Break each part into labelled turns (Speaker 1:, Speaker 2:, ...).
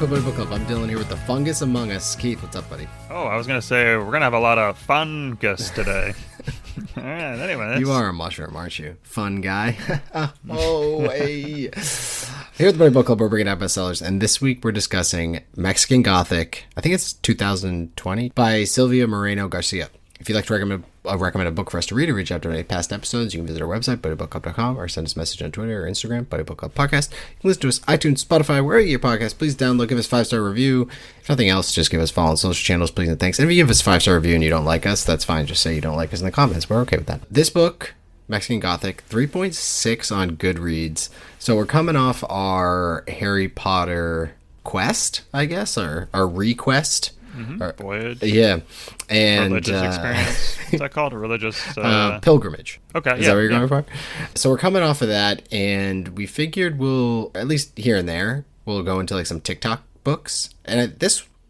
Speaker 1: Welcome to Book Club. I'm Dylan here with the fungus among us. Keith, what's up, buddy?
Speaker 2: Oh, I was going to say, we're going to have a lot of fungus today. All right, anyway.
Speaker 1: You are a mushroom, aren't you? Fun guy. Oh, hey. Here at the Book Club, we're bringing out bestsellers, and this week we're discussing Mexican Gothic, I think it's 2020, by Silvia Moreno-Garcia. If you'd like to recommend a book for us to read or reach out to any past episodes, you can visit our website, buddybookclub.com, or send us a message on Twitter or Instagram, Buddy Book Club Podcast. You can listen to us iTunes, Spotify, wherever you get your podcast. Please download, give us a 5-star review. If nothing else, just give us a follow on social channels, please and thanks. And if you give us a 5-star review and you don't like us, that's fine. Just say you don't like us in the comments. We're okay with that. This book, Mexican Gothic, 3.6 on Goodreads. So we're coming off our Harry Potter quest, I guess, or our request.
Speaker 2: Mm-hmm. Voyage.
Speaker 1: Yeah. And
Speaker 2: religious experience. What's that called? A religious
Speaker 1: pilgrimage.
Speaker 2: Okay.
Speaker 1: Is that what you're going for? So we're coming off of that, and we figured we'll, at least here and there, we'll go into like some TikTok books. And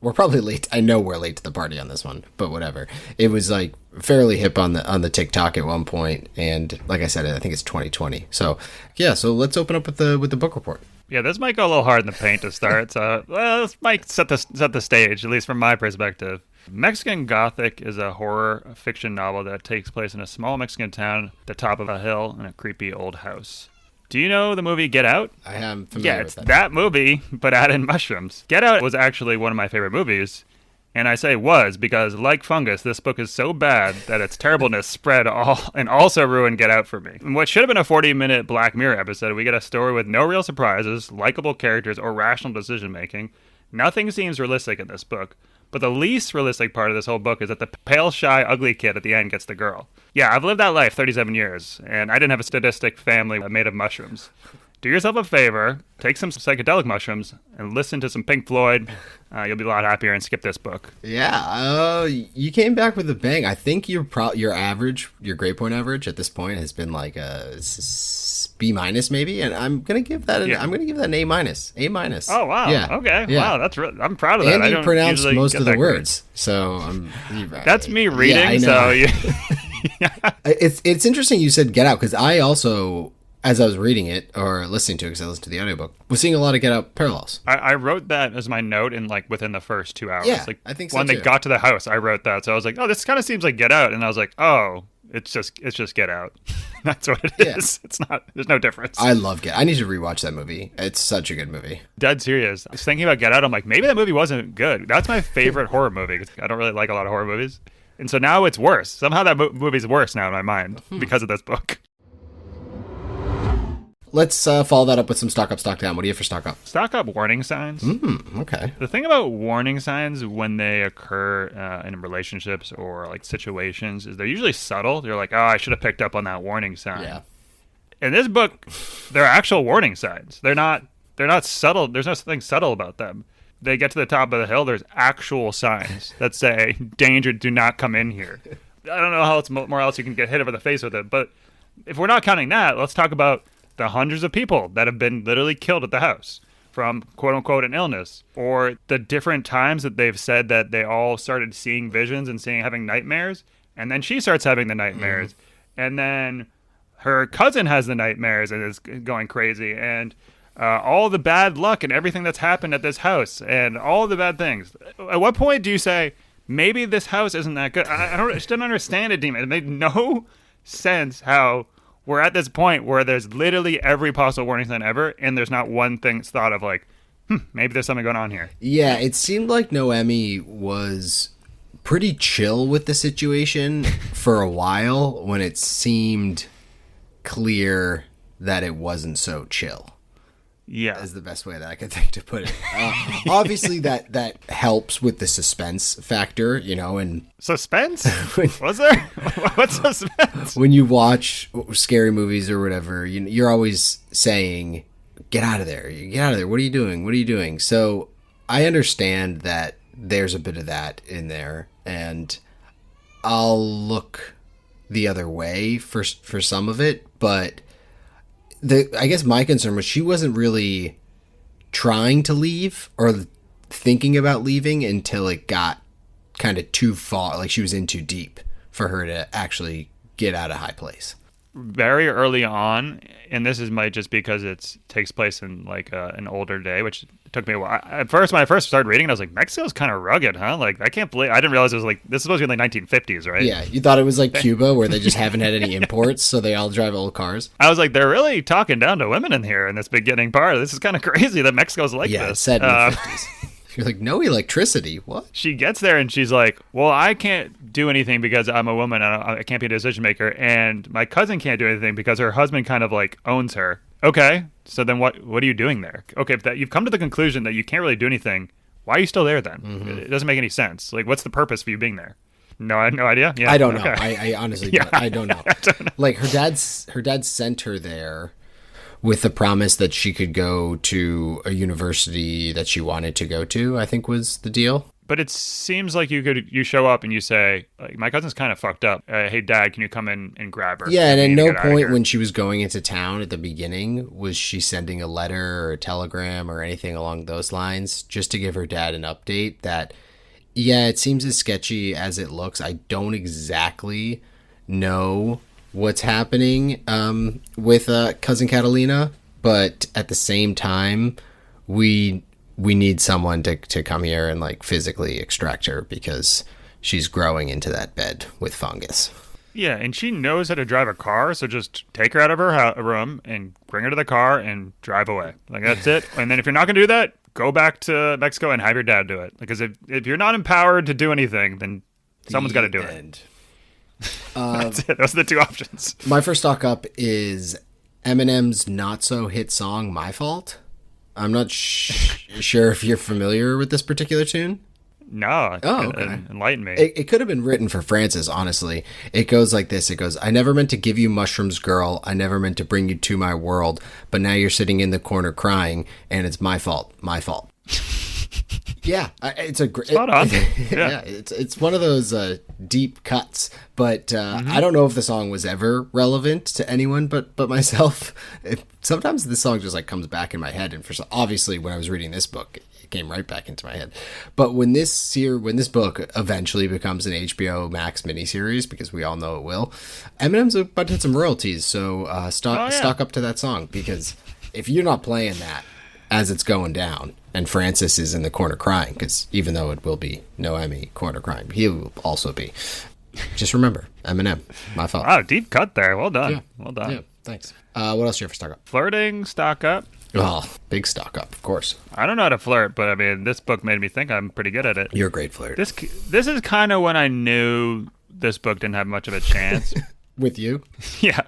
Speaker 1: we're probably late. I know we're late to the party on this one, but whatever. It was like fairly hip on the TikTok at one point, and like I said, I think it's 2020. So yeah, so let's open up with the book report.
Speaker 2: Yeah, this might go a little hard in the paint to start. So this might set the stage, at least from my perspective. Mexican Gothic is a horror fiction novel that takes place in a small Mexican town at the top of a hill in a creepy old house. Do you know the movie Get Out?
Speaker 1: I am familiar with that.
Speaker 2: Yeah, it's that movie, but add in mushrooms. Get Out was actually one of my favorite movies. And I say was because, like fungus, this book is so bad that its terribleness spread and also ruined Get Out for me. In what should have been a 40-minute Black Mirror episode, we get a story with no real surprises, likable characters, or rational decision-making. Nothing seems realistic in this book. But the least realistic part of this whole book is that the pale, shy, ugly kid at the end gets the girl. Yeah, I've lived that life 37 years, and I didn't have a sadistic family made of mushrooms. Do yourself a favor, take some psychedelic mushrooms, and listen to some Pink Floyd. You'll be a lot happier and skip this book.
Speaker 1: Yeah, you came back with a bang. I think your grade point average at this point has been like a B- maybe, and I'm gonna give that an A-. A-.
Speaker 2: Oh wow! Yeah. Okay. Yeah. Wow, I'm proud of that.
Speaker 1: And you pronounced most of the words, so
Speaker 2: that's me reading. Yeah, I know. So
Speaker 1: it's interesting you said Get Out, because I also, as I was reading it or listening to it, because I listened to the audiobook, was seeing a lot of Get Out parallels.
Speaker 2: I wrote that as my note in within the first 2 hours.
Speaker 1: Yeah, I think so
Speaker 2: when
Speaker 1: too.
Speaker 2: They got to the house, I wrote that. So I was like, oh, this kind of seems like Get Out, and I was like, oh, it's just Get Out. That's what it is. It's not. There's no difference.
Speaker 1: I love Get Out. I need to rewatch that movie. It's such a good movie.
Speaker 2: Dead serious. I was thinking about Get Out. I'm like, maybe that movie wasn't good. That's my favorite horror movie, because I don't really like a lot of horror movies. And so now it's worse. Somehow that movie's worse now in my mind because of this book.
Speaker 1: Let's follow that up with some stock up, stock down. What do you have for stock up?
Speaker 2: Stock up warning signs.
Speaker 1: Okay.
Speaker 2: The thing about warning signs when they occur in relationships or like situations is they're usually subtle. They're like, oh, I should have picked up on that warning sign.
Speaker 1: Yeah.
Speaker 2: In this book, they're actual warning signs. They're not subtle. There's nothing subtle about them. They get to the top of the hill. There's actual signs that say, danger, do not come in here. I don't know how else you can get hit over the face with it. But if we're not counting that, let's talk about the hundreds of people that have been literally killed at the house from quote unquote an illness, or the different times that they've said that they all started seeing visions and having nightmares. And then she starts having the nightmares. And then her cousin has the nightmares and is going crazy. And all the bad luck and everything that's happened at this house and all the bad things. At what point do you say, maybe this house isn't that good? I just don't understand it, Demon. It made no sense how we're at this point where there's literally every possible warning sign ever, and there's not one thing that's thought of like, maybe there's something going on here.
Speaker 1: Yeah, it seemed like Noemi was pretty chill with the situation for a while when it seemed clear that it wasn't so chill.
Speaker 2: Yeah,
Speaker 1: is the best way that I could think to put it. Obviously, that helps with the suspense factor, and
Speaker 2: suspense. Was there? What's suspense?
Speaker 1: When you watch scary movies or whatever, you're always saying, "Get out of there! Get out of there! What are you doing? What are you doing?" So I understand that there's a bit of that in there, and I'll look the other way for some of it, but. I guess my concern was she wasn't really trying to leave or thinking about leaving until it got kind of too far, like she was in too deep for her to actually get out of high place.
Speaker 2: Very early on, and this might just because it takes place in like an older day, which took me a while. At first, when I first started reading it, I was like, Mexico's kind of rugged, huh? Like, I can't believe, I didn't realize it was like, this is supposed to be like 1950s, right?
Speaker 1: Yeah, you thought it was like Cuba where they just haven't had any imports, so they all drive old cars.
Speaker 2: I was like, they're really talking down to women in here in this beginning part. This is kind of crazy that Mexico's like
Speaker 1: Yeah,
Speaker 2: this.
Speaker 1: it's set in the 50s. You're like, no electricity? What?
Speaker 2: She gets there and she's like, well, I can't do anything because I'm a woman. I can't be a decision maker. And my cousin can't do anything because her husband kind of like owns her. Okay, so then what are you doing there? Okay, if you've come to the conclusion that you can't really do anything, why are you still there then?
Speaker 1: Mm-hmm.
Speaker 2: It doesn't make any sense. Like, what's the purpose for you being there? No, I had no idea. Yeah,
Speaker 1: I don't know.
Speaker 2: okay.
Speaker 1: I honestly
Speaker 2: Yeah.
Speaker 1: don't. I don't know.
Speaker 2: I don't know.
Speaker 1: Like her dad sent her there with the promise that she could go to a university that she wanted to go to, I think was the deal.
Speaker 2: But it seems like you show up and you say, like, my cousin's kind of fucked up. Hey, Dad, can you come in and grab her?
Speaker 1: Yeah, and
Speaker 2: We
Speaker 1: at
Speaker 2: need to
Speaker 1: no
Speaker 2: get out of
Speaker 1: point
Speaker 2: here."
Speaker 1: when she was going into town at the beginning was she sending a letter or a telegram or anything along those lines just to give her dad an update that, yeah, it seems as sketchy as it looks. I don't exactly know what's happening with Cousin Catalina, but at the same time, we need someone to come here and like physically extract her because she's growing into that bed with fungus.
Speaker 2: Yeah, and she knows how to drive a car, so just take her out of her room and bring her to the car and drive away. Like, that's it. And then if you're not going to do that, go back to Mexico and have your dad do it. Because if you're not empowered to do anything, then someone's got to do it. That's it. Those are the two options.
Speaker 1: My first stock up is Eminem's not-so-hit song, My Fault. I'm not sure if you're familiar with this particular tune.
Speaker 2: No.
Speaker 1: Oh, okay.
Speaker 2: Enlighten me.
Speaker 1: It could have been written for Francis, honestly. It goes like this. It goes, I never meant to give you mushrooms, girl. I never meant to bring you to my world. But now you're sitting in the corner crying, and it's my fault. My fault. Yeah, it's a great.
Speaker 2: Spot on.
Speaker 1: Yeah, it's one of those deep cuts. But I don't know if the song was ever relevant to anyone but myself. Sometimes the song just like comes back in my head, and obviously when I was reading this book, it came right back into my head. But when this book eventually becomes an HBO Max miniseries, because we all know it will, Eminem's about to hit some royalties. So stock up to that song, because if you're not playing that as it's going down, and Francis is in the corner crying, because even though it will be Noemi corner crying, he will also be. Just remember, Eminem, My Fault.
Speaker 2: Wow, deep cut there. Well done.
Speaker 1: Yeah.
Speaker 2: Well done.
Speaker 1: Yeah, thanks. What else do you have for stock up?
Speaker 2: Flirting, stock up.
Speaker 1: Well, big stock up, of course.
Speaker 2: I don't know how to flirt, but I mean, this book made me think I'm pretty good at it.
Speaker 1: You're a great flirt.
Speaker 2: This is kind of when I knew this book didn't have much of a chance.
Speaker 1: With you?
Speaker 2: Yeah.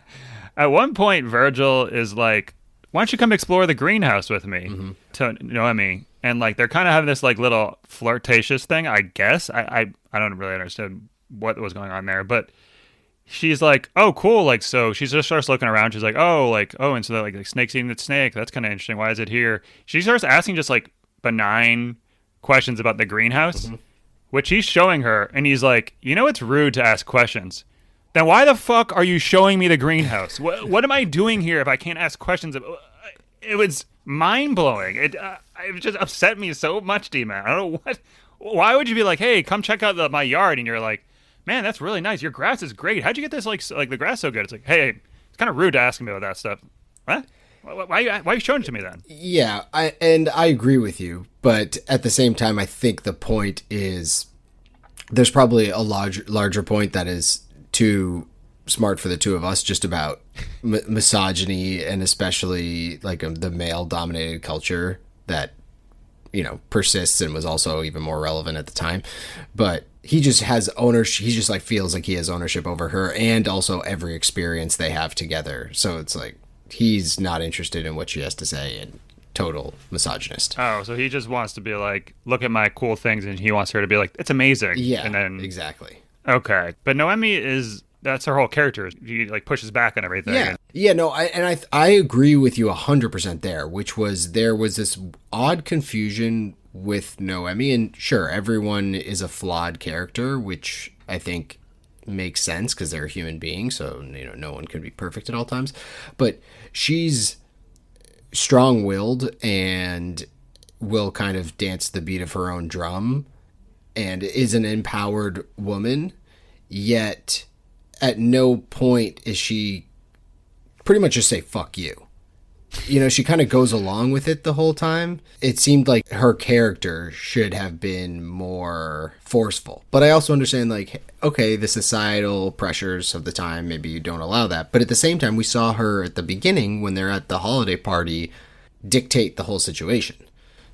Speaker 2: At one point, Virgil is like, why don't you come explore the greenhouse with me? To Noemi. And like, they're kind of having this like little flirtatious thing, I guess. I don't really understand what was going on there, but she's like, oh, cool. Like, so she just starts looking around. She's like, oh, and so like snake's eating the snake. That's kind of interesting. Why is it here? She starts asking just like benign questions about the greenhouse, which he's showing her. And he's like, it's rude to ask questions. Then why the fuck are you showing me the greenhouse? What am I doing here if I can't ask questions? It was mind-blowing. It just upset me so much, D-Man. I don't know what. Why would you be like, hey, come check out my yard? And you're like, man, that's really nice. Your grass is great. How'd you get this like the grass so good? It's like, hey, it's kind of rude to ask me about that stuff. What? Why are you showing it to me then?
Speaker 1: Yeah, I agree with you. But at the same time, I think the point is there's probably a larger point that is too smart for the two of us, just about misogyny, and especially like the male dominated culture that persists and was also even more relevant at the time. But he just has ownership. He just like feels like he has ownership over her, and also every experience they have together. So it's like he's not interested in what she has to say, and total misogynist.
Speaker 2: Oh, so he just wants to be like, look at my cool things, and he wants her to be like, it's amazing.
Speaker 1: Yeah,
Speaker 2: and then
Speaker 1: exactly.
Speaker 2: Okay, but Noemi that's her whole character. She like pushes back on everything.
Speaker 1: Yeah. No, I agree with you 100% there. There was this odd confusion with Noemi, and sure, everyone is a flawed character, which I think makes sense because they're a human being. So no one can be perfect at all times, but she's strong-willed and will kind of dance the beat of her own drum, and is an empowered woman, yet at no point is she pretty much just say fuck you. she kind of goes along with it the whole time. It seemed like her character should have been more forceful. But I also understand, like, okay, the societal pressures of the time, maybe you don't allow that. But at the same time, we saw her at the beginning when they're at the holiday party dictate the whole situation.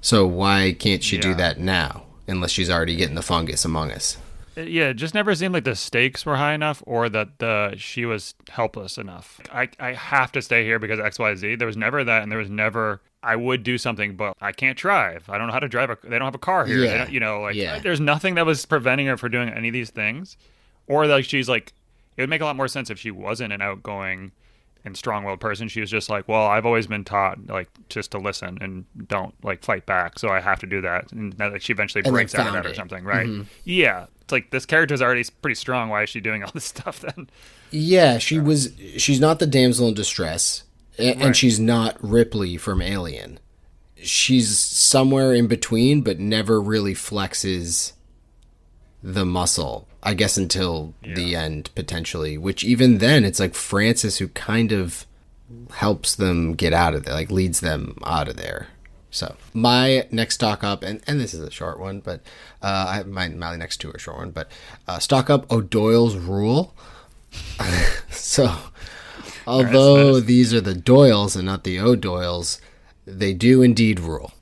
Speaker 1: So why can't she do that now, unless she's already getting the fungus among us?
Speaker 2: Yeah, it just never seemed like the stakes were high enough or that she was helpless enough. I have to stay here because XYZ. There was never that, and there was never, I would do something, but I can't drive. I don't know how to drive. They don't have a car here.
Speaker 1: Yeah.
Speaker 2: They don't, there's nothing that was preventing her from doing any of these things. Or like she's like, it would make a lot more sense if she wasn't an outgoing and strong-willed person. She was just like, well, I've always been taught like just to listen and don't like fight back, so I have to do that. And like she eventually breaks out of that or something, right? Mm-hmm. Yeah, it's like this character's already pretty strong. Why is she doing all this stuff then?
Speaker 1: Yeah, she's not the damsel in distress, and she's not Ripley from Alien. She's somewhere in between, but never really flexes the muscle, I guess, until the end, potentially, which even then it's like Francis who kind of helps them get out of there, like leads them out of there. So my next stock up, and this is a short one, but my next two are a short one, but stock up O'Doyle's Rule. So although these are the Doyles and not the O'Doyles, they do indeed rule.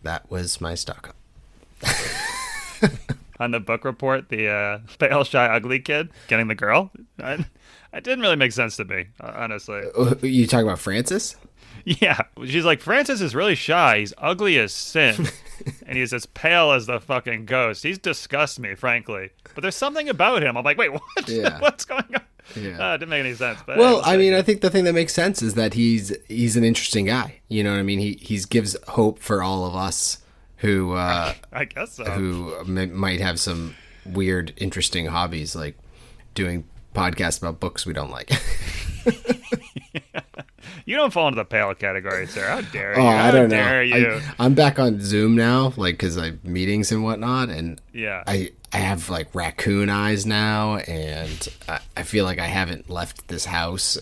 Speaker 1: That was my stock up.
Speaker 2: On the book report, the pale, shy, ugly kid getting the girl, it didn't really make sense to me, honestly.
Speaker 1: You talking about Francis?
Speaker 2: Yeah. She's like, Francis is really shy. He's ugly as sin. And he's as pale as the fucking ghost. He's disgusts me, frankly. But there's something about him. I'm like, wait, what?
Speaker 1: Yeah.
Speaker 2: What's going on?
Speaker 1: Yeah.
Speaker 2: It didn't make any sense. But
Speaker 1: well, I mean, I think the thing that makes sense is that he's an interesting guy. You know what I mean? He gives hope for all of us who
Speaker 2: I guess so.
Speaker 1: Who might have some weird, interesting hobbies, like doing podcasts about books we don't like.
Speaker 2: Yeah. You don't fall into the pale category, sir. How dare you?
Speaker 1: I don't know.
Speaker 2: How dare you?
Speaker 1: I'm back on Zoom now, like, because I have meetings and whatnot, and I have like raccoon eyes now, and I feel like I haven't left this house.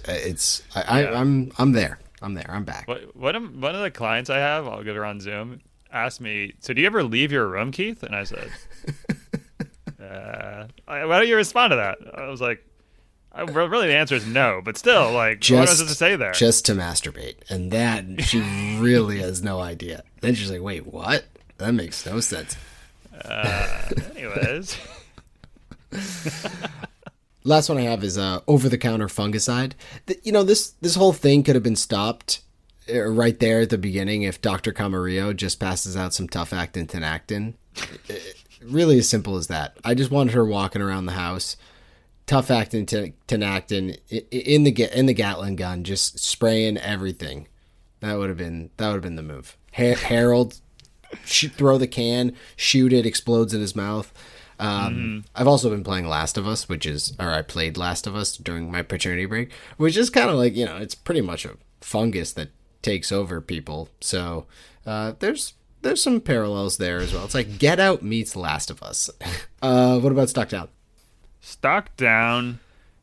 Speaker 1: I'm there. I'm back.
Speaker 2: One of the clients I have, I'll get her on Zoom, asked me, so do you ever leave your room, Keith? And I said, why don't you respond to that? I was like, really, the answer is no, but still, like, what was it to say there?
Speaker 1: Just to masturbate. And that, she really has no idea. Then she's like, wait, what? That makes no sense.
Speaker 2: Anyways.
Speaker 1: Last one I have is over-the-counter fungicide. This whole thing could have been stopped right there at the beginning if Dr. Camarillo just passes out some tough actin Tinactin. Really as simple as that. I just wanted her walking around the house, tough actin Tinactin in the Gatling gun, just spraying everything. That would have been the move. Harold, throw the can, shoot it, explodes in his mouth. I've also been playing Last of Us, I played Last of Us during my paternity break, which is kind of like, it's pretty much a fungus that takes over people. So there's some parallels there as well. It's like Get Out meets Last of Us. What about Stock Down?
Speaker 2: Stock down,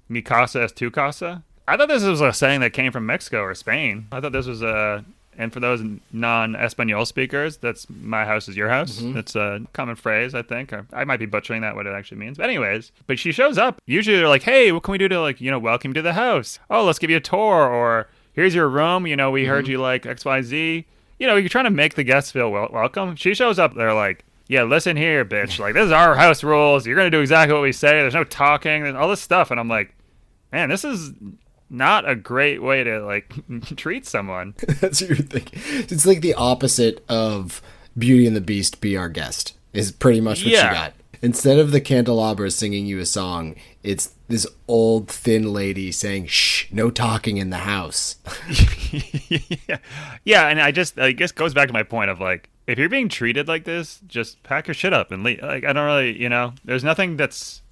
Speaker 2: mi casa es tu casa. I thought this was a saying that came from Mexico or Spain. I thought this was and for those non-Espanol speakers, that's my house is your house. Mm-hmm. That's a common phrase, I think. Or I might be butchering that, what it actually means. But anyways, she shows up. Usually they're like, hey, what can we do to, like, welcome you to the house? Oh, let's give you a tour. Or here's your room. We heard you like XYZ. You're trying to make the guests feel welcome. She shows up. They're like, yeah, listen here, bitch. Like, this is our house rules. You're going to do exactly what we say. There's no talking. There's all this stuff. And I'm like, man, this is not a great way to, like, treat someone.
Speaker 1: That's what you're thinking. It's like the opposite of Beauty and the Beast, Be Our Guest, is pretty much what you got. Instead of the candelabra singing you a song, it's this old, thin lady saying, shh, no talking in the house.
Speaker 2: Yeah, and I guess goes back to my point of, like, if you're being treated like this, just pack your shit up and leave. Like, I don't really, there's nothing that's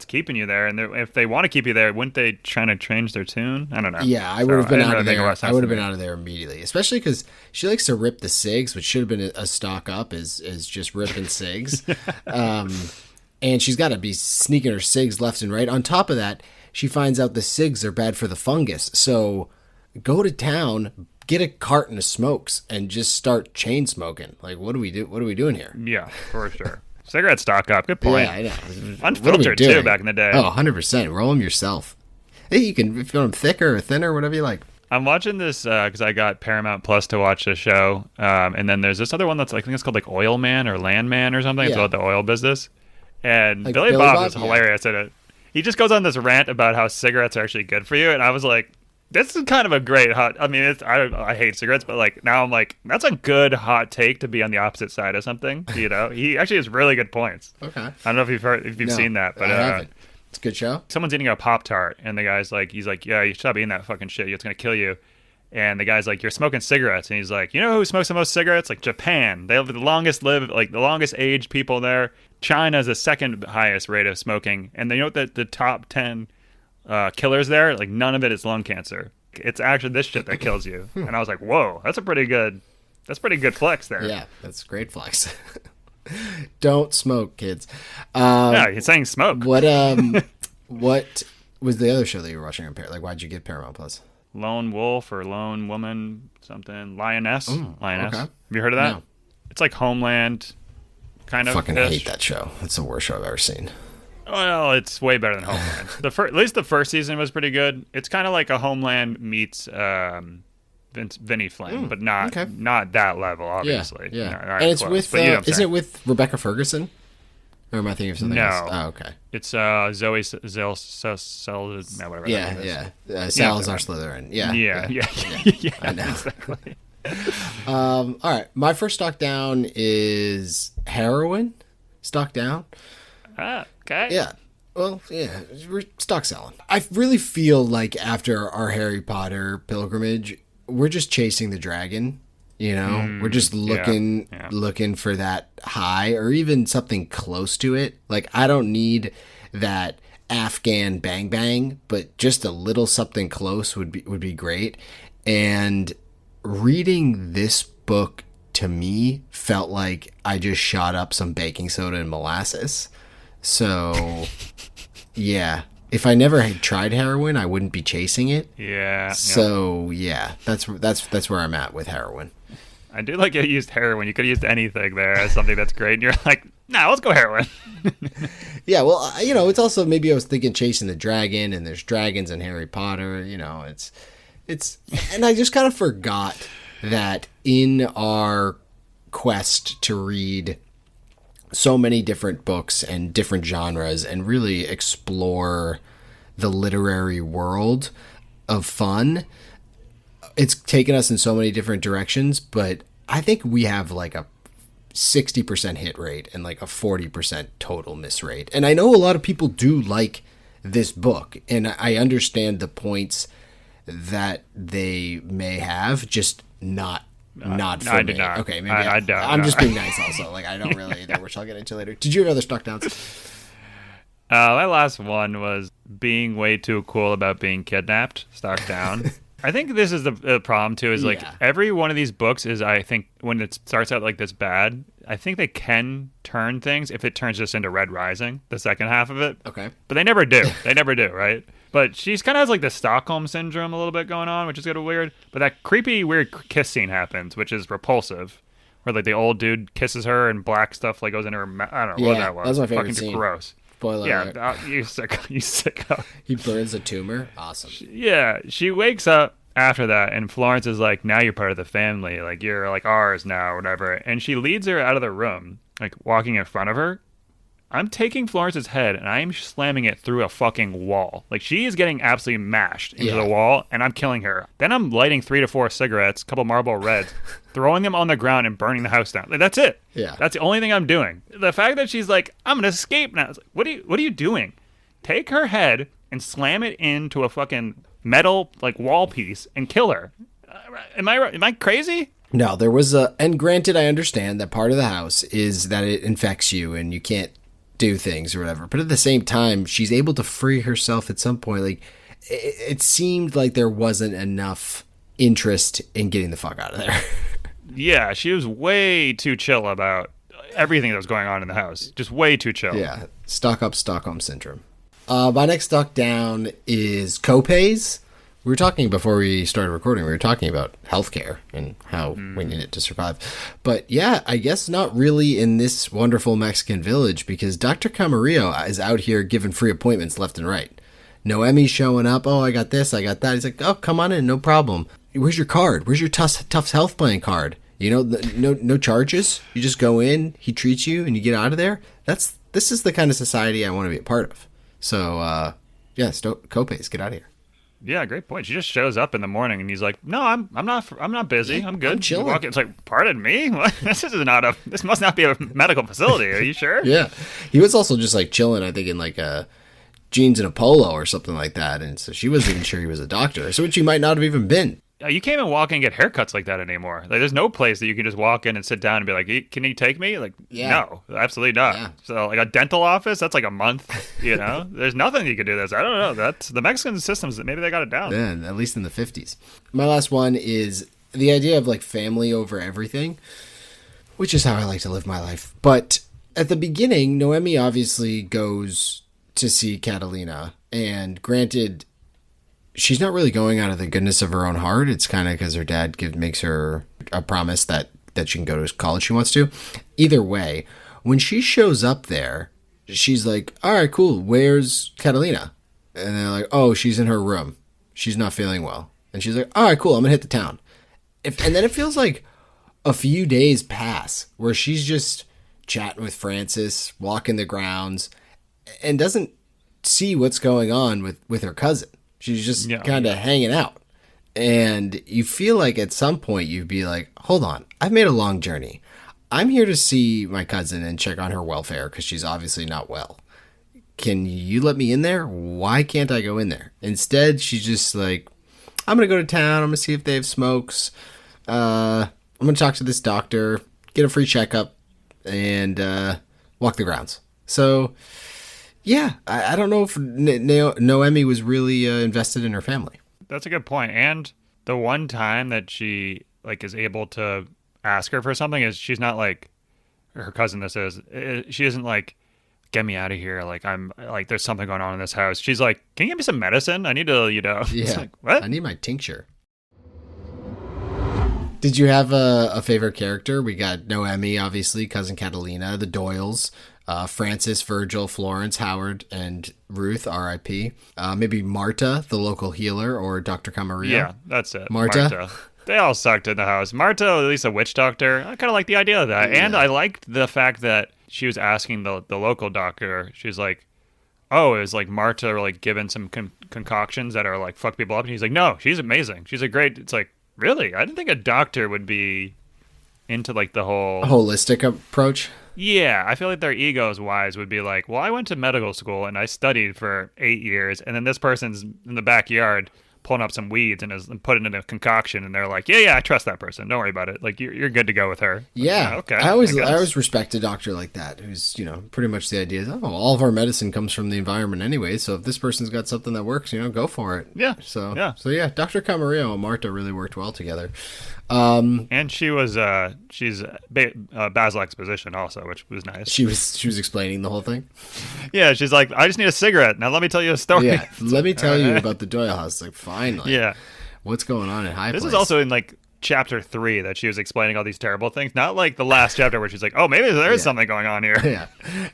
Speaker 2: keeping you there. And if they want to keep you there, wouldn't they try to change their tune? I don't know.
Speaker 1: Yeah, I would have been out of there. I would have been out of there immediately, especially because she likes to rip the cigs, which should have been a stock up, is just ripping cigs. And she's got to be sneaking her cigs left and right. On top of that, she finds out the cigs are bad for the fungus. So go to town, get a carton of smokes and just start chain smoking. Like, what do we do? What are we doing here?
Speaker 2: Yeah, for sure. Cigarettes stock up. Good point.
Speaker 1: Yeah, I know.
Speaker 2: Unfiltered too back in the day.
Speaker 1: Oh, 100%. Roll them yourself. Hey, you can, if you want them thicker or thinner, whatever you like.
Speaker 2: I'm watching this because I got Paramount Plus to watch the show, and then there's this other one that's I think it's called like Oil Man or Land Man or something. It's about the oil business, and like Billy Bob is hilarious in it. He just goes on this rant about how cigarettes are actually good for you, and I was like, this is kind of a great hot. I mean, I hate cigarettes, but like now I'm like, that's a good hot take to be on the opposite side of something. You know, he actually has really good points.
Speaker 1: Okay, I
Speaker 2: don't know if you've seen that, but
Speaker 1: I haven't. It's a good show.
Speaker 2: Someone's eating a Pop-Tart, and the guy's like, he's like, yeah, you should stop eating that fucking shit. It's gonna kill you. And the guy's like, you're smoking cigarettes. And he's like, you know who smokes the most cigarettes? Like Japan. They have the longest aged people there. China is the second highest rate of smoking. And you know what the top 10 killers there? Like none of it is lung cancer. It's actually this shit that kills you. And I was like, whoa, that's pretty good flex there.
Speaker 1: Yeah, that's great flex. Don't smoke, kids.
Speaker 2: Yeah, he's saying smoke.
Speaker 1: What was the other show that you were watching on Paramount? Like, why'd you get Paramount Plus?
Speaker 2: Lone Wolf or Lone Woman something. Lioness. Lioness. Okay. Have you heard of that?
Speaker 1: No.
Speaker 2: It's like Homeland kind of.
Speaker 1: Fucking hate that show. It's the worst show I've ever seen.
Speaker 2: Well, it's way better than Homeland. At least the first season was pretty good. It's kind of like a Homeland meets Vinny Flynn, but not that level, obviously.
Speaker 1: Yeah.
Speaker 2: Not
Speaker 1: and it's close, with isn't it with Rebecca Ferguson? Or am I thinking of something else? Oh, okay.
Speaker 2: It's Zoe Salazar
Speaker 1: Slytherin.
Speaker 2: Yeah.
Speaker 1: I know.
Speaker 2: Exactly.
Speaker 1: All right. My first stock down is heroin. Stock down.
Speaker 2: Okay.
Speaker 1: Yeah. Well, yeah. We're stock selling. I really feel like after our Harry Potter pilgrimage, we're just chasing the dragon. You know, we're just looking for that high or even something close to it. Like, I don't need that Afghan bang bang, but just a little something close would be great. And reading this book to me felt like I just shot up some baking soda and molasses. So, yeah. If I never had tried heroin, I wouldn't be chasing it.
Speaker 2: Yeah.
Speaker 1: So, that's where I'm at with heroin.
Speaker 2: I do like you used heroin. You could have used anything there as something that's great. And you're like, nah, let's go heroin.
Speaker 1: Yeah, well, it's also maybe I was thinking chasing the dragon, and there's dragons in Harry Potter. It's, and I just kind of forgot that in our quest to read so many different books and different genres and really explore the literary world of fun, it's taken us in so many different directions, but I think we have like a 60% hit rate and like a 40% total miss rate. And I know a lot of people do like this book, and I understand the points that they may have, just not for
Speaker 2: I
Speaker 1: me.
Speaker 2: did not.
Speaker 1: Okay, maybe
Speaker 2: I don't.
Speaker 1: I'm just being nice also. Like, I don't really either, which I'll get into later. Did you have other stock downs?
Speaker 2: My last one was being way too cool about being kidnapped. Stock down. I think this is the problem too, is like every one of these books is, I think when it starts out like this bad, I think they can turn things if it turns just into Red Rising, the second half of it.
Speaker 1: Okay.
Speaker 2: But they never do. Right? But she's kind of has like the Stockholm syndrome a little bit going on, which is kind of weird. But that creepy, weird kiss scene happens, which is repulsive. Where like the old dude kisses her and black stuff like goes into her mouth. I don't know what that was.
Speaker 1: That was my favorite
Speaker 2: fucking
Speaker 1: scene.
Speaker 2: Gross.
Speaker 1: Spoiler alert.
Speaker 2: You sicko.
Speaker 1: He burns a tumor. Awesome.
Speaker 2: She wakes up after that, and Florence is like, now you're part of the family. Like, you're like ours now, or whatever. And she leads her out of the room, like walking in front of her. I'm taking Florence's head, and I'm slamming it through a fucking wall. Like, she is getting absolutely mashed into the wall, and I'm killing her. Then I'm lighting 3 to 4 cigarettes, a couple Marlboro Reds, throwing them on the ground and burning the house down. Like, that's it.
Speaker 1: Yeah.
Speaker 2: That's the only thing I'm doing. The fact that she's like, I'm going to escape now. It's like, what are you doing? Take her head and slam it into a fucking metal, like, wall piece and kill her. Am I crazy?
Speaker 1: No, there was and granted, I understand that part of the house is that it infects you and you can't do things or whatever, but at the same time, she's able to free herself at some point. Like, it seemed like there wasn't enough interest in getting the fuck out of there.
Speaker 2: Yeah, she was way too chill about everything that was going on in the house. Just way too chill.
Speaker 1: Yeah, stock up Stockholm syndrome. My next stock down is Copays, We were talking before we started recording, we were talking about healthcare and how we need it to survive. But yeah, I guess not really in this wonderful Mexican village, because Dr. Camarillo is out here giving free appointments left and right. Noemi's showing up. Oh, I got this, I got that. He's like, oh, come on in, no problem. Where's your card? Where's your Tufts Health Plan card? You know, no charges. You just go in, he treats you, and you get out of there. This is the kind of society I want to be a part of. So, yeah, copays, get out of here.
Speaker 2: Yeah, great point. She just shows up in the morning and he's like, "No, I'm not busy. I'm good."
Speaker 1: I'm chilling.
Speaker 2: You walk in, it's like, "Pardon me? What? This must not be a medical facility. Are you sure?"
Speaker 1: Yeah. He was also just like chilling, I think, in like jeans and a polo or something like that. And so she wasn't even sure he was a doctor. So she might not have even been.
Speaker 2: You can't even walk in and get haircuts like that anymore. Like, there's no place that you can just walk in and sit down and be like, "Can you take me?" Like, no, absolutely not. Yeah. So, like, a dental office, that's like a month, you know? There's nothing you can do this. I don't know. That's the Mexican systems that maybe they got it down.
Speaker 1: Yeah, at least in the 50s. My last one is the idea of, like, family over everything, which is how I like to live my life. But at the beginning, Noemi obviously goes to see Catalina, and granted, she's not really going out of the goodness of her own heart. It's kind of because her dad makes her a promise that she can go to college she wants to. Either way, when she shows up there, she's like, all right, cool. Where's Catalina? And they're like, oh, she's in her room. She's not feeling well. And she's like, all right, cool. I'm going to hit the town. And then it feels like a few days pass where she's just chatting with Francis, walking the grounds, and doesn't see what's going on with her cousin. She's just kind of hanging out. And you feel like at some point you'd be like, hold on, I've made a long journey. I'm here to see my cousin and check on her welfare because she's obviously not well. Can you let me in there? Why can't I go in there? Instead, she's just like, I'm going to go to town. I'm going to see if they have smokes. I'm going to talk to this doctor, get a free checkup, and walk the grounds. So... yeah, I don't know if Noemi was really invested in her family.
Speaker 2: That's a good point. And the one time that she like is able to ask her for something is she's not like her cousin. She isn't like, get me out of here. Like I'm like there's something going on in this house. She's like, can you give me some medicine? I need to,
Speaker 1: Yeah,
Speaker 2: like, what?
Speaker 1: I need my tincture. Did you have a favorite character? We got Noemi, obviously, cousin Catalina, the Doyles. Francis, Virgil, Florence, Howard, and Ruth, R.I.P. Maybe Marta, the local healer, or Dr. Camarillo.
Speaker 2: Yeah, that's it.
Speaker 1: Marta.
Speaker 2: They all sucked in the house. Marta, at least a witch doctor. I kind of like the idea of that. Yeah. And I liked the fact that she was asking the local doctor. She's like, oh, is like Marta like given some concoctions that are like fuck people up? And he's like, no, she's amazing. She's a great... It's like, really? I didn't think a doctor would be into like the whole...
Speaker 1: holistic approach?
Speaker 2: Yeah, I feel like their egos wise would be like, well, I went to medical school and I studied for 8 years, and then this person's in the backyard pulling up some weeds and is putting in a concoction, and they're like, yeah, I trust that person. Don't worry about it. Like you're good to go with her.
Speaker 1: Yeah,
Speaker 2: okay.
Speaker 1: I always respect a doctor like that, who's pretty much the idea is, all of our medicine comes from the environment anyway. So if this person's got something that works, go for it.
Speaker 2: Yeah.
Speaker 1: So yeah, Dr. Camarillo and Marta really worked well together.
Speaker 2: And she's Basil Exposition also, which was nice.
Speaker 1: She was explaining the whole thing.
Speaker 2: Yeah, she's like, I just need a cigarette. Now let me tell you a story.
Speaker 1: Yeah, let me tell you about the Doyle house. Like, finally.
Speaker 2: Yeah.
Speaker 1: What's going on in High Place?
Speaker 2: This is also in like chapter 3 that she was explaining all these terrible things. Not like the last chapter where she's like, oh, maybe there is something going on here.
Speaker 1: Yeah.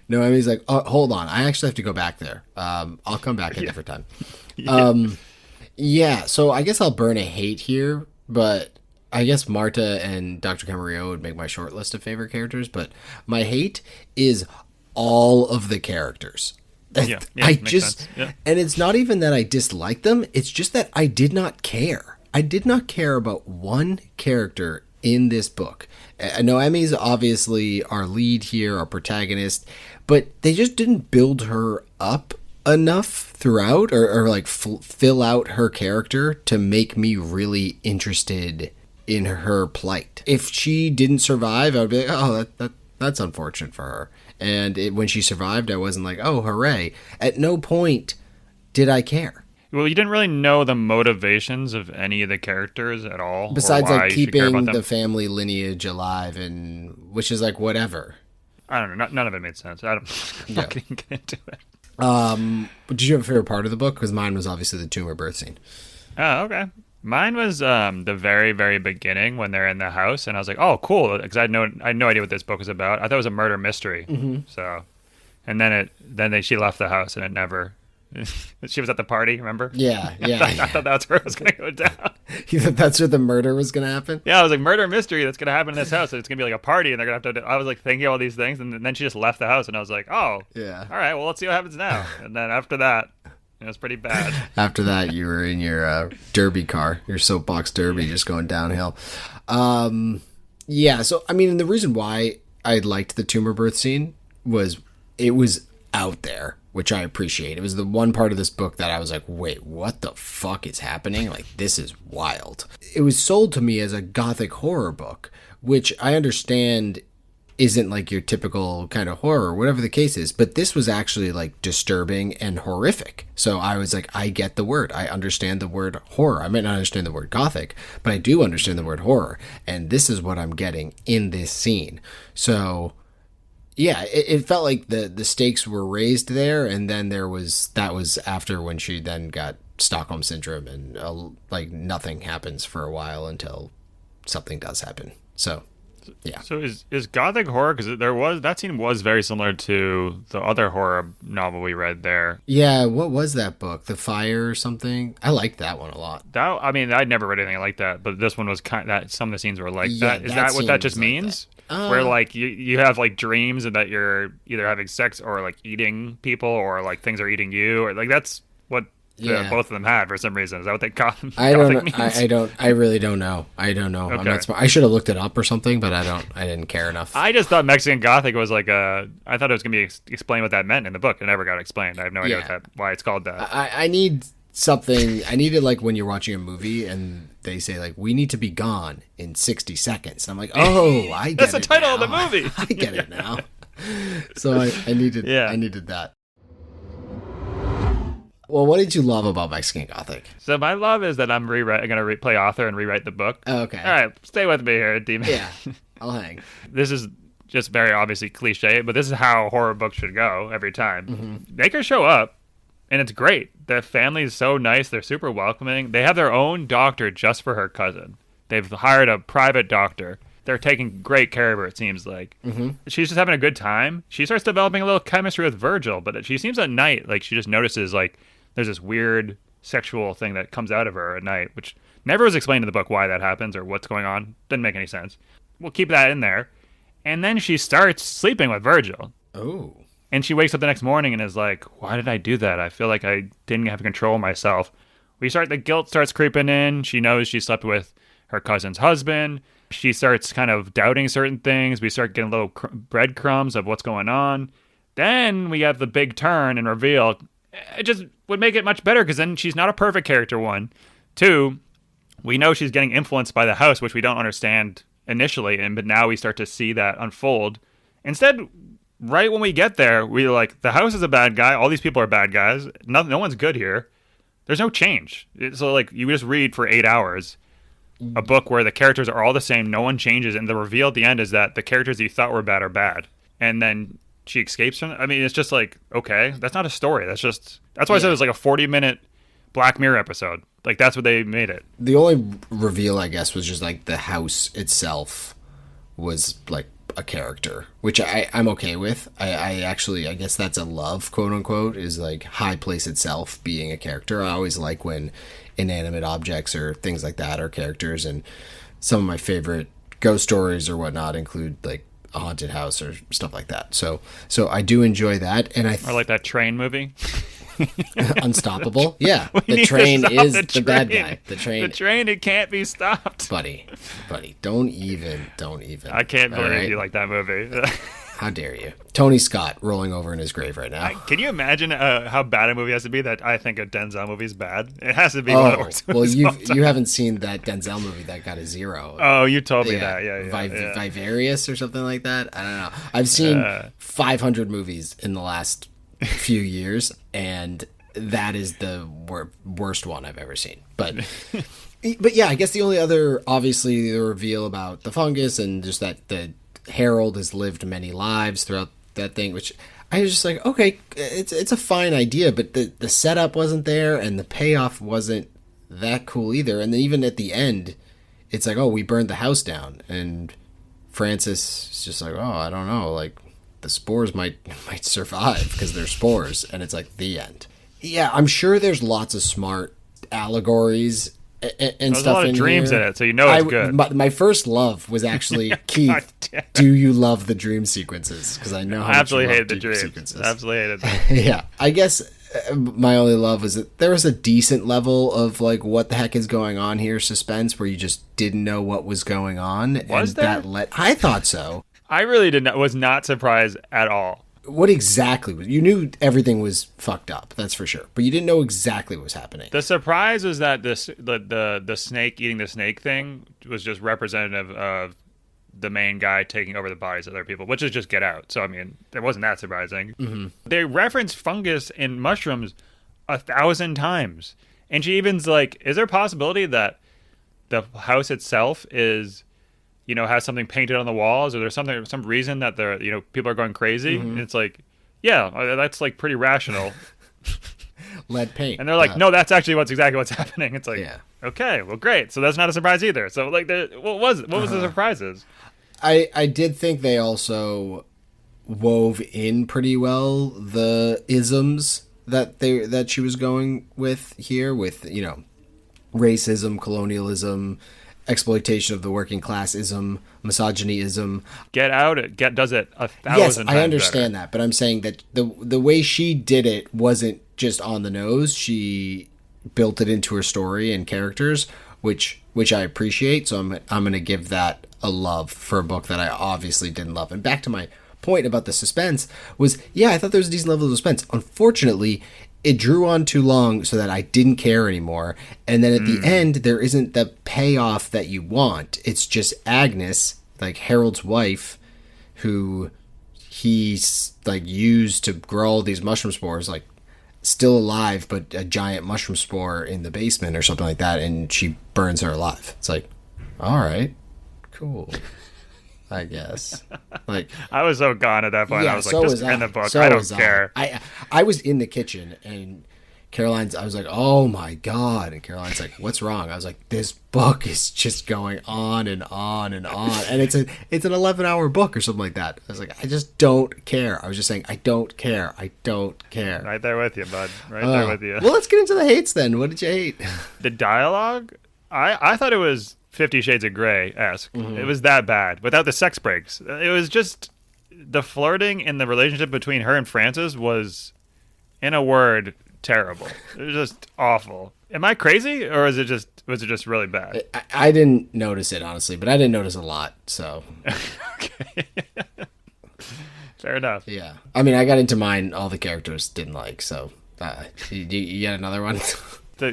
Speaker 1: No, I mean, he's like, oh, hold on. I actually have to go back there. I'll come back a different time. Yeah. So I guess I'll burn a hate here, but I guess Marta and Dr. Camarillo would make my short list of favorite characters, but my hate is all of the characters.
Speaker 2: Yeah,
Speaker 1: and it's not even that I dislike them, it's just that I did not care. I did not care about one character in this book. Noemi's obviously our lead here, our protagonist, but they just didn't build her up enough throughout or like fill out her character to make me really interested in her plight. If she didn't survive, I would be like, oh, that's unfortunate for her. And when she survived, I wasn't like, oh, hooray. At no point did I care.
Speaker 2: Well, you didn't really know the motivations of any of the characers at all.
Speaker 1: Besides like keeping the family lineage alive, and which is like whatever.
Speaker 2: I don't know. None of it made sense. I'm not going to get into it.
Speaker 1: Did you have a favorite part of the book? Because mine was obviously the tumor birth scene.
Speaker 2: Oh, okay. Mine was the very, very beginning when they're in the house, and I was like, "Oh, cool," because I had no idea what this book was about. I thought it was a murder mystery. So, and she left the house, and it never. She was at the party. Remember?
Speaker 1: Yeah, yeah.
Speaker 2: I thought that's where it was going to go down.
Speaker 1: You thought that's where the murder was going to happen?
Speaker 2: Yeah, I was like, murder mystery that's going to happen in this house. It's going to be like a party, and they're going to have to. I was like thinking all these things, and then she just left the house, and I was like, "Oh,
Speaker 1: yeah.
Speaker 2: All right, well, let's see what happens now." And then after that. It was pretty bad.
Speaker 1: After that, you were in your derby car, your soapbox derby, just going downhill. Yeah, so, I mean, and the reason why I liked the tumor birth scene was it was out there, which I appreciate. It was the one part of this book that I was like, wait, what the fuck is happening? Like, this is wild. It was sold to me as a gothic horror book, which I understand isn't like your typical kind of horror, whatever the case is, but this was actually like disturbing and horrific. So I was like, I get the word. I understand the word horror. I might not understand the word gothic, but I do understand the word horror. And this is what I'm getting in this scene. So yeah, it felt like the stakes were raised there. And then that was after when she then got Stockholm syndrome and like nothing happens for a while until something does happen. So yeah.
Speaker 2: So is gothic horror, because that scene was very similar to the other horror novel we read there.
Speaker 1: Yeah, what was that book? The Fire or something? I liked that one a lot.
Speaker 2: I'd never read anything like that, but this one was kind of that. Some of the scenes were like that. Is that what that just means? Where like you have like dreams and that you're either having sex or like eating people or like things are eating you, or like that's what both of them had for some reason. Is that what they call them?
Speaker 1: I don't know. I really don't know. I don't know. Okay. I'm not smart. I should have looked it up or something, but I didn't care enough.
Speaker 2: I just thought Mexican Gothic was like I thought it was going to be explained what that meant in the book. It never got explained. I have no idea why it's called that.
Speaker 1: I need something. I need it like when you're watching a movie and they say like, we need to be gone in 60 seconds. And I'm like, oh, I get it.
Speaker 2: That's the title
Speaker 1: now.
Speaker 2: of the movie.
Speaker 1: I get it now. So I needed that. Well, what did you love about Mexican Gothic?
Speaker 2: So my love is that I'm going to play author and rewrite the book.
Speaker 1: Oh, okay.
Speaker 2: All right, stay with me here, Demon.
Speaker 1: Yeah, I'll hang.
Speaker 2: This is just very obviously cliche, but this is how horror books should go every time. Mm-hmm. Make her show up, and it's great. The family is so nice. They're super welcoming. They have their own doctor just for her cousin. They've hired a private doctor. They're taking great care of her, it seems like. Mm-hmm. She's just having a good time. She starts developing a little chemistry with Virgil, but she seems at night, like she just notices like there's this weird sexual thing that comes out of her at night, which never was explained in the book why that happens or what's going on. Didn't make any sense. We'll keep that in there. And then she starts sleeping with Virgil.
Speaker 1: Oh.
Speaker 2: And she wakes up the next morning and is like, why did I do that? I feel like I didn't have control of myself. The guilt starts creeping in. She knows she slept with her cousin's husband. She starts kind of doubting certain things. We start getting little breadcrumbs of what's going on. Then we have the big turn and reveal. It just would make it much better because then she's not a perfect character, one. Two, we know she's getting influenced by the house, which we don't understand initially, but now we start to see that unfold. Instead, right when we get there, we're like, the house is a bad guy. All these people are bad guys. No one's good here. There's no change. So, like, you just read for 8 hours a book where the characters are all the same, no one changes, and the reveal at the end is that the characters you thought were bad are bad. And then she escapes from it. I mean, it's just like, okay, that's not a story. That's why I said it was like a 40-minute Black Mirror episode. Like, that's what they made it.
Speaker 1: The only reveal, I guess, was just like the house itself was like a character, which I'm okay with. I actually, I guess that's a love, quote unquote, is like High Place itself being a character. I always like when inanimate objects or things like that are characters, and some of my favorite ghost stories or whatnot include like a haunted house or stuff like that. So I do enjoy that, and
Speaker 2: or like that train movie.
Speaker 1: Unstoppable. Yeah, the train is the bad guy. The train,
Speaker 2: it can't be stopped.
Speaker 1: Buddy, don't even.
Speaker 2: I can't believe you like that movie.
Speaker 1: How dare you? Tony Scott rolling over in his grave right now.
Speaker 2: Can you imagine how bad a movie has to be that I think a Denzel movie is bad? It has to be one of the worst movies.
Speaker 1: Well, you haven't seen that Denzel movie that got a 0.
Speaker 2: Oh, you told me that. Yeah.
Speaker 1: Vivarious or something like that. I don't know. I've seen 500 movies in the last few years, and that is the worst one I've ever seen. But yeah, I guess the only other, obviously, the reveal about the fungus and just that the Harold has lived many lives throughout that thing, which I was just like, okay, it's a fine idea, but the setup wasn't there and the payoff wasn't that cool either. And then even at the end, it's like, oh, we burned the house down, and Francis is just like, oh, I don't know, like the spores might survive because they're spores, and it's like the end. Yeah, I'm sure there's lots of smart allegories and
Speaker 2: There's
Speaker 1: stuff
Speaker 2: a lot of
Speaker 1: in
Speaker 2: dreams
Speaker 1: here.
Speaker 2: in it, so you know it's good.
Speaker 1: My first love was actually Keith. Do you love the dream sequences? Because I know how
Speaker 2: I absolutely
Speaker 1: much you
Speaker 2: hated the
Speaker 1: love dream
Speaker 2: dreams.
Speaker 1: sequences.
Speaker 2: Absolutely hated them.
Speaker 1: Yeah, I guess my only love was that there was a decent level of like what the heck is going on here suspense where you just didn't know what was going on.
Speaker 2: Was there?
Speaker 1: I thought so.
Speaker 2: I really was not surprised at all.
Speaker 1: What exactly was, you knew everything was fucked up, that's for sure, but you didn't know exactly what was happening.
Speaker 2: The surprise was that the snake eating the snake thing was just representative of the main guy taking over the bodies of other people, which is just Get Out. So I mean, it wasn't that surprising. Mm-hmm. They reference fungus and mushrooms 1,000 times, and she even's like, "Is there a possibility that the house itself is?" Has something painted on the walls, or there's some reason that people are going crazy. Mm-hmm. And it's like, yeah, that's like pretty rational.
Speaker 1: Lead paint.
Speaker 2: And they're like, no, that's actually exactly what's happening. It's like,
Speaker 1: yeah.
Speaker 2: Okay, well, great. So that's not a surprise either. So like, what was the surprises?
Speaker 1: I did think they also wove in pretty well the isms that she was going with here, with racism, colonialism, exploitation of the working classism, misogynyism.
Speaker 2: Get Out does it 1,000
Speaker 1: yes,
Speaker 2: times
Speaker 1: I understand
Speaker 2: better.
Speaker 1: that, but I'm saying that the way she did it wasn't just on the nose. She built it into her story and characters, which I appreciate. So I'm going to give that a love for a book that I obviously didn't love. And back to my point about the suspense was, yeah, I thought there was a decent level of suspense. Unfortunately, it drew on too long so that I didn't care anymore. And then at the end, there isn't the payoff that you want. It's just Agnes, like Harold's wife, who he's like used to grow all these mushroom spores, like still alive, but a giant mushroom spore in the basement or something like that. And she burns her alive. It's like, all right, cool. I guess. Like,
Speaker 2: I was so gone at that point.
Speaker 1: Yeah,
Speaker 2: I was
Speaker 1: so
Speaker 2: like, just end the book. I don't care.
Speaker 1: I was in the kitchen, and I was like, oh my God. And Caroline's like, what's wrong? I was like, this book is just going on and on and on. And it's an 11-hour book or something like that. I was like, I just don't care. I was just saying, I don't care. I don't care.
Speaker 2: Right there with you, bud. Right there with you.
Speaker 1: Well, let's get into the hates then. What did you hate?
Speaker 2: The dialogue? I thought it was 50 Shades of Grey-esque. Mm-hmm. It was that bad without the sex breaks. It was just the flirting and the relationship between her and Francis was, in a word, terrible. It was just awful. Am I crazy, or was it just really bad?
Speaker 1: I didn't notice it, honestly, but I didn't notice a lot, so.
Speaker 2: Okay. Fair enough.
Speaker 1: Yeah. I mean, I got into mine all the characters didn't like, so you got another one?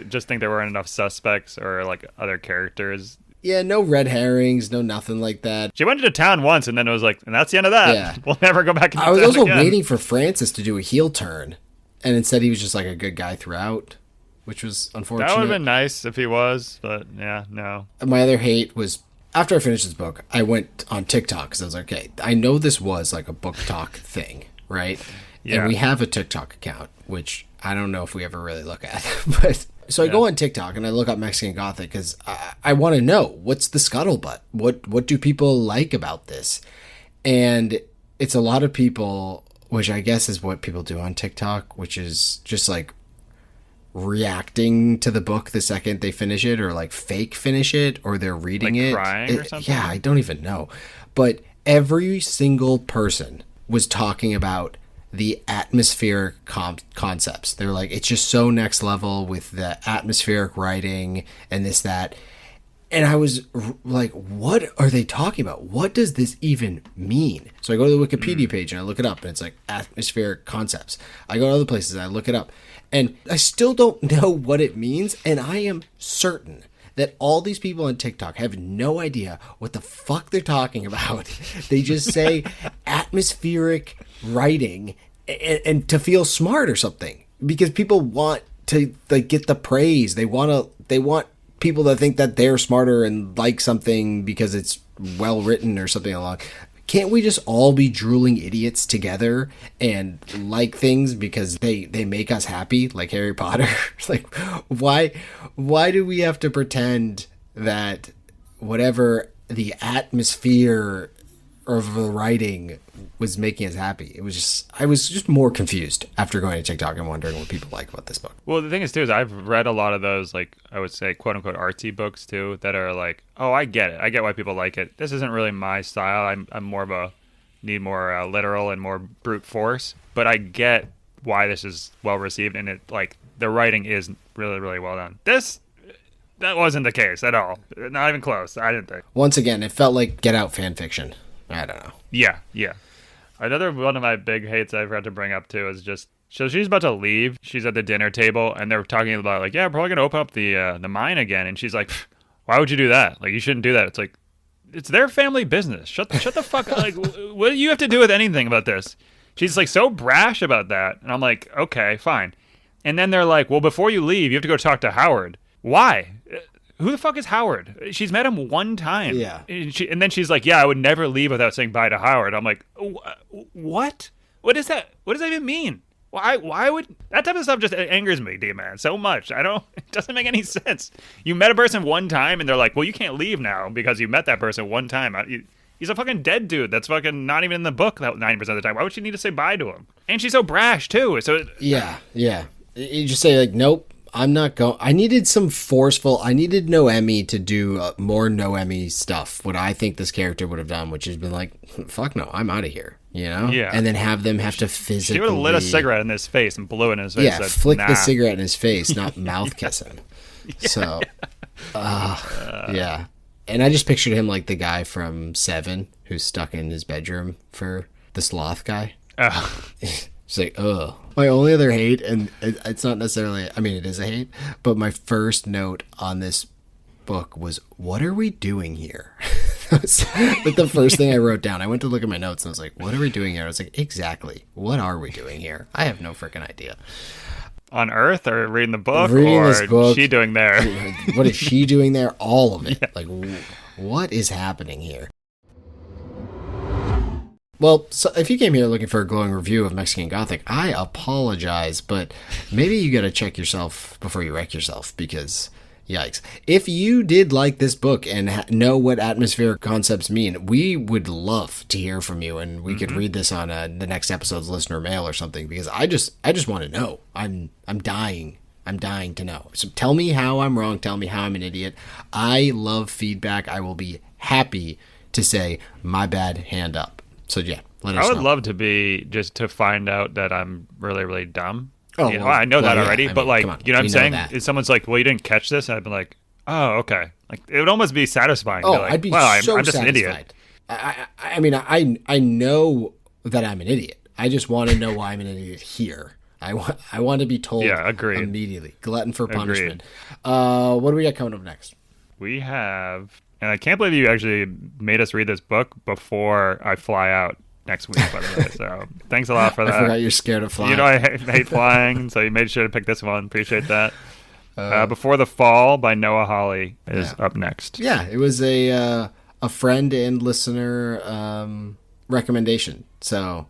Speaker 2: Just think there weren't enough suspects or like other characters.
Speaker 1: Yeah, no red herrings, no nothing like that.
Speaker 2: She went into town once, and then it was like, and that's the end of that.
Speaker 1: Yeah.
Speaker 2: We'll never go back into town
Speaker 1: I was also
Speaker 2: again.
Speaker 1: waiting for Francis to do a heel turn, and instead he was just like a good guy throughout, which was unfortunate.
Speaker 2: That would have been nice if he was, but yeah, no.
Speaker 1: My other hate was, after I finished this book, I went on TikTok, because I was like, okay, I know this was like a book talk thing, right? Yeah. And we have a TikTok account, which I don't know if we ever really look at, but... So I go on TikTok and I look up Mexican Gothic because I want to know, what's the scuttlebutt? What do people like about this? And it's a lot of people, which I guess is what people do on TikTok, which is just like reacting to the book the second they finish it, or like fake finish it, or they're reading
Speaker 2: like
Speaker 1: it.
Speaker 2: Crying or something?
Speaker 1: Yeah, I don't even know. But every single person was talking about the atmospheric concepts. They're like, it's just so next level with the atmospheric writing and this, that. And I was like, what are they talking about? What does this even mean? So I go to the Wikipedia page and I look it up, and it's like atmospheric concepts. I go to other places and I look it up, and I still don't know what it means. And I am certain that all these people on TikTok have no idea what the fuck they're talking about. They just say atmospheric writing and to feel smart or something, because people want to like get the praise. They want people to think that they're smarter and like something because it's well written or something along. Can't we just all be drooling idiots together and like things because they make us happy, like Harry Potter? Like, why Why do we have to pretend that whatever the atmosphere of the writing was making us happy? I was just more confused after going to TikTok and wondering what people like about this book.
Speaker 2: Well, the thing is, too, is I've read a lot of those, like, I would say, quote-unquote artsy books, too, that are like, oh, I get it. I get why people like it. This isn't really my style. I'm more of need more literal and more brute force. But I get why this is well-received, and it, like, the writing is really, really well done. That wasn't the case at all. Not even close, I didn't think.
Speaker 1: Once again, it felt like Get Out fan fiction. I don't know.
Speaker 2: Yeah. Another one of my big hates I've had to bring up too is just, so she's about to leave. She's at the dinner table and they're talking about like, yeah, we're probably gonna open up the mine again. And she's like, why would you do that? Like, you shouldn't do that. It's like, it's their family business. Shut the fuck up. Like, what do you have to do with anything about this? She's like so brash about that. And I'm like, okay, fine. And then they're like, well, before you leave, you have to go talk to Howard. Why? Who the fuck is Howard? She's met him one time.
Speaker 1: Yeah.
Speaker 2: And then she's like, yeah, I would never leave without saying bye to Howard. I'm like, what? What is that? What does that even mean? Why would that type of stuff just angers me, D-Man, so much. It doesn't make any sense. You met a person one time and they're like, well, you can't leave now because you met that person one time. He's a fucking dead dude. That's fucking not even in the book 90% of the time. Why would she need to say bye to him? And she's so brash too. So
Speaker 1: yeah. You just say like, nope. I'm not going. I needed some forceful. I needed Noemi to do more Noemi stuff. What I think this character would have done, which has been like, fuck no, I'm out of here. You know?
Speaker 2: Yeah.
Speaker 1: And then have them have to physically.
Speaker 2: She would have lit a cigarette in his face and blew it in his face.
Speaker 1: Yeah,
Speaker 2: said,
Speaker 1: flick
Speaker 2: nah.
Speaker 1: the cigarette in his face, not mouth kiss him. Yeah. And I just pictured him like the guy from Seven who's stuck in his bedroom for the sloth guy. It's like, ugh. My only other hate, and it's not necessarily, I mean, it is a hate, but my first note on this book was, what are we doing here? That was like the first thing I wrote down. I went to look at my notes and I was like, what are we doing here? I was like, exactly. What are we doing here? I have no freaking idea.
Speaker 2: On Earth or reading the book?
Speaker 1: Reading this book.
Speaker 2: She doing there?
Speaker 1: What is she doing there? All of it.
Speaker 2: Yeah.
Speaker 1: Like, what is happening here? Well, so if you came here looking for a glowing review of Mexican Gothic, I apologize, but maybe you got to check yourself before you wreck yourself, because yikes. If you did like this book and know what atmospheric concepts mean, we would love to hear from you, and we could read this on the next episode's listener mail or something, because I just want to know. I'm dying. I'm dying to know. So tell me how I'm wrong. Tell me how I'm an idiot. I love feedback. I will be happy to say, my bad, hand up. So yeah, let us know.
Speaker 2: I would love to be, just to find out that I'm really, really dumb.
Speaker 1: Oh,
Speaker 2: you know, I know that already, but like, you know what I'm saying?
Speaker 1: That.
Speaker 2: If someone's like, well, you didn't catch this, and I'd be like, oh, okay. Like, it would almost be satisfying.
Speaker 1: Oh,
Speaker 2: to like,
Speaker 1: I'd be
Speaker 2: well,
Speaker 1: so
Speaker 2: I'm just
Speaker 1: satisfied.
Speaker 2: an idiot.
Speaker 1: I mean, I know that I'm an idiot. I just want to know why I'm an idiot here. I want to be told immediately. Glutton for punishment. What do we got coming up next?
Speaker 2: We have, and I can't believe you actually made us read this book before I fly out next week, by the way. So thanks a lot for that.
Speaker 1: I forgot you're scared of flying.
Speaker 2: You know I hate flying, so you made sure to pick this one. Appreciate that. Before the Fall by Noah Hawley is up next.
Speaker 1: Yeah, it was a friend and listener recommendation. So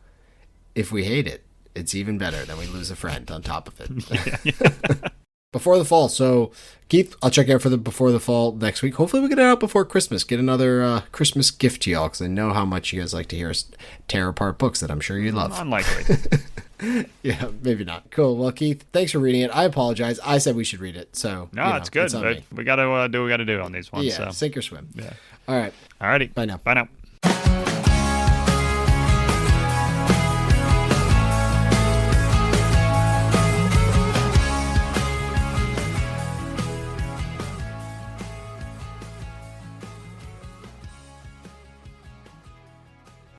Speaker 1: if we hate it, it's even better. Then we lose a friend on top of it. Yeah. Before the Fall. So, Keith, I'll check out for the Before the Fall next week. Hopefully we get it out before Christmas. Get another Christmas gift to y'all, because I know how much you guys like to hear us tear apart books that I'm sure you love.
Speaker 2: Unlikely.
Speaker 1: Yeah, maybe not. Cool. Well, Keith, thanks for reading it. I apologize. I said we should read it. So
Speaker 2: no, it's good. But we got to do what we got to do on these ones.
Speaker 1: Yeah,
Speaker 2: so.
Speaker 1: sink or swim.
Speaker 2: Yeah.
Speaker 1: All right.
Speaker 2: Alrighty.
Speaker 1: Bye now.
Speaker 2: Bye now.